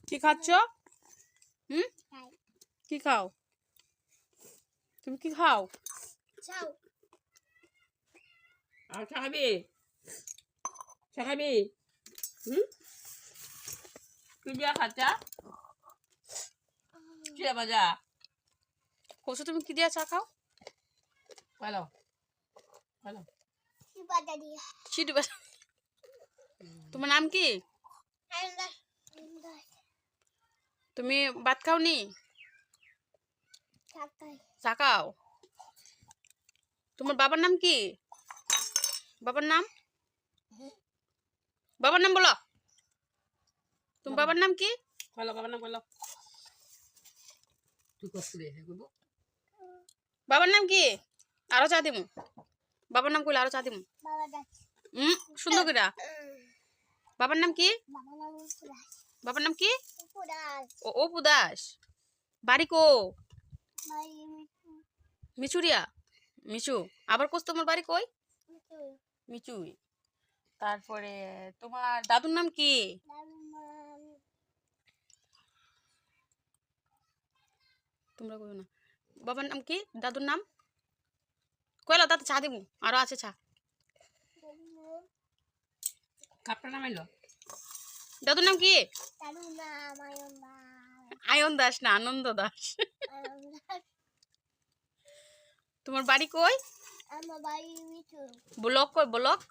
কি খাচ্ছ? কি খাও? তুমি কি খাও? আর চা খাবি? চা খাবি? কি দিয়া খাচ্ছা? চিড়া ভাজা। কসু তুমি কি দিয়া চা খাও? ভালো ভালো। চিড়ি ভাজা। তোমার নাম কি? তুমি ভাত খাওনি? চা খাও। তোমার বাবার নাম কি? বাবার নাম? বাবার নাম বলো। তোমার বাবার নাম কি? বলো বাবার নাম বলো। তুই কষ্ট দে করব। বাবার নাম কি? আরো চা দিমু। বাবার নাম কইলে আরো চা দিমু। সুন্দর করে। বাবার নাম কি? বাবার নাম কি? ও অপু দাস। বাড়ি কো? মিচুরিয়া। মিচু। আবার কোস তোমার বাড়ি কই? মিচুই। তারপরে তোমার দাদুর নাম কি? তোমরা কইও না। বাবার নাম কি? দাদুর নাম? কইলো দাদু চা দিমু। আরো আছে চা। কাপড় নাম এলো। দাদুর নাম কি? আয়ন দাস না আনন্দ দাস। তোমার বাড়ি কই? আমার বাড়ি মিচু। ব্লক কই ব্লক?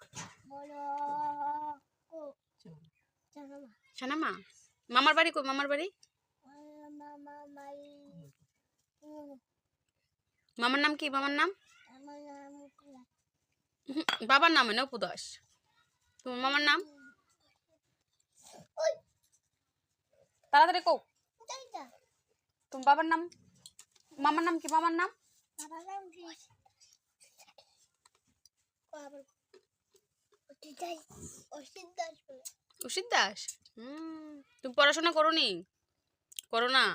সানামা। মামার বাড়ি কই মামার বাড়ি? মামার নাম কি মামার নাম? বাবার নাম না উপদাস। তোমার মামার নাম? তাড়াতাড়ি কও। তোমার বাবার নাম? মামার নাম কি মামার নাম? অসিত দাস। তুমি পড়াশোনা করো নি? করো না?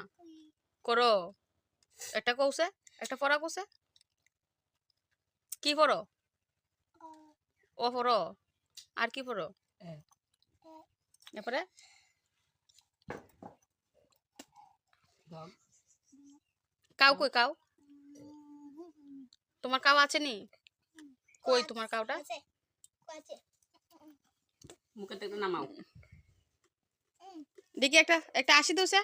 করো। একটা কৌছে একটা পড়া কৌছে কি পড়ো? ও পড়ো। আর কি পড়ো? এরপরে কাউ কই কাউ? তোমার কাউ আছে নি? কই তোমার কাউটা? মুখে থেকে নামাও। দেখি একটা একটা আসি দোসে।